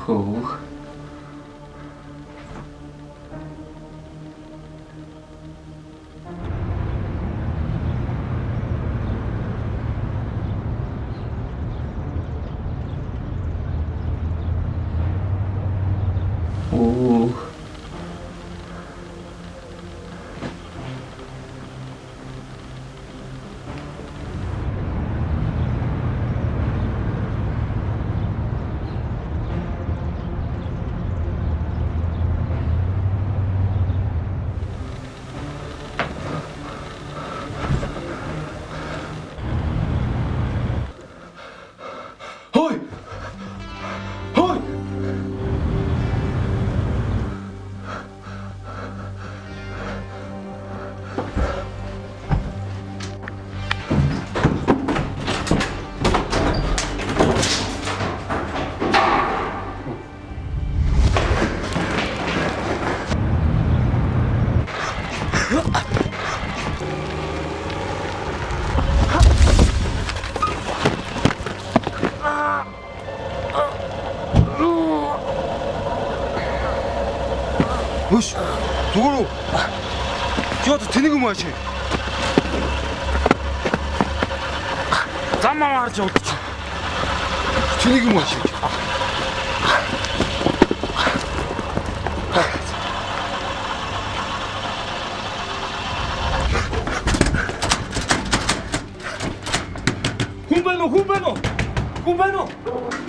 Хөөх. Оо. Хөөе. Хөөе. Хөш. Зүгээр үү? Чод тэнийг юм ааши. Зам маа харж явдаг чи. Тэнийг юм ааши. Хүн байна уу? Хүн байна уу? Хүн байна уу?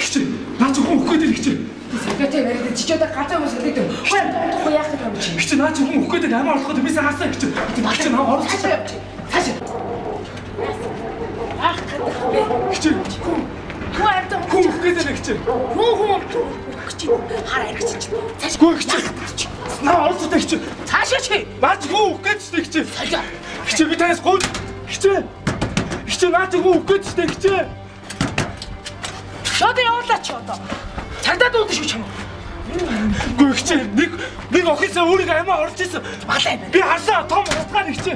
Хичээ. Наа чи хүн өгөх гээд хичээ. Секретарь яриад чичээд газар хүмүүс хэлээд юм. Хөөе яах гэж юм чи. Хичээ наа чи хүн өгөх гээд амар болоход би сагасан хичээ. Хичээ наа орох Цаашаа явж. Цаашаа. Ах гэдэг бэ. хичээ. Хөө амтан Хүн өгөх гээд хичээ. Хөө чи хараа ирэх чи. Цаашаа. Гүү хичээ. Наа орох гэдэг хичээ. Цаашаа чи. Наа чи хүн өгөх гээд хичээ. Цаашаа. Хичээ би танаас гол хичээ. Хичээ наа чи хүн өгөх гээд хичээ. Шод явуулаач одоо. Цагдаа дуудаж шүү чамаа. Гүү хичээ. Нэг охинсаа өөрийгөө амиа орж исэн. Малай байна. Би харсаа том утгаар хичээ.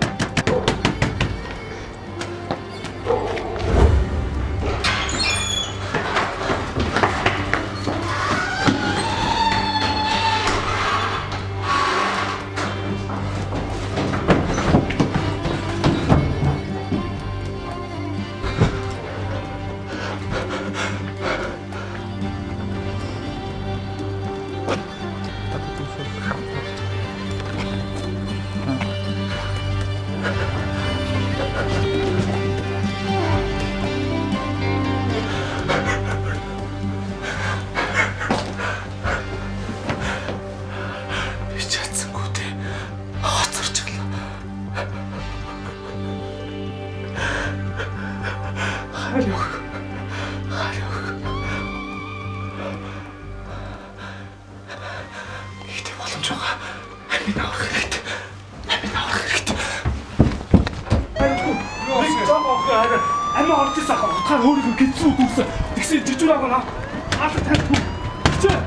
Ихтэй боломж байгаа. Амин авах хэрэгтэй. Амин авах хэрэгтэй. Амин орж ирсэн ахаа. Утгаар өөрийгөө гидсэн үдүүсэн. Тэгсэн жижиг байгаа наа. Хаалт тавьчих. Хичээ.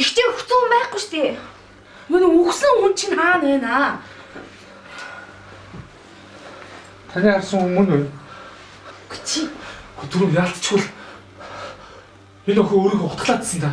Ихтэй өгсөн хүн байхгүй шүү дээ. Өгсөн хүн чинь хаана байна? Таны харсан хүн мөн үү? Чи Түрүү яалтчгүй. Энэ охин өөрийгөө утгалаадсан да.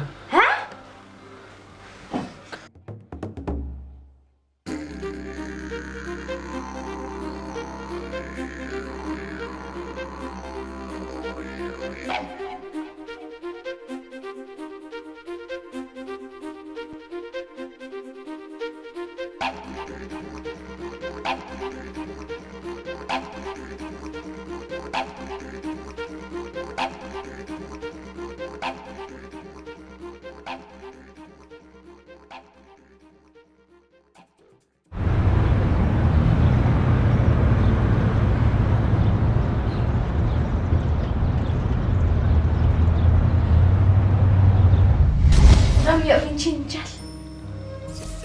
Чинжал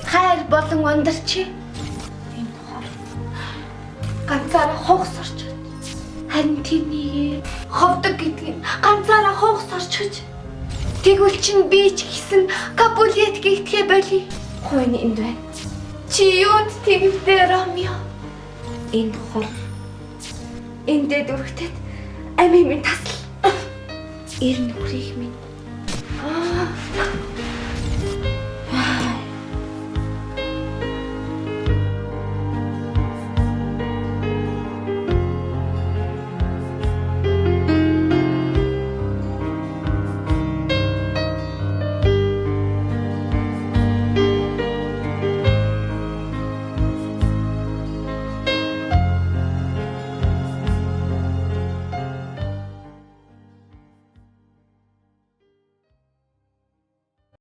хайр болон ундарч ганцаараа хугас орч. Харин тэнийг ховдог гэдгийг ганцаараа хугас орч. Тэгвэл чин би ч гэсэн Капулет гихтээ боли. Хойно энд байна. Чи юунд тэгвдээ Ромео? Энэ хол. Эндээ дүрхтэд амийн минь тасал. Ир нүрийг минь.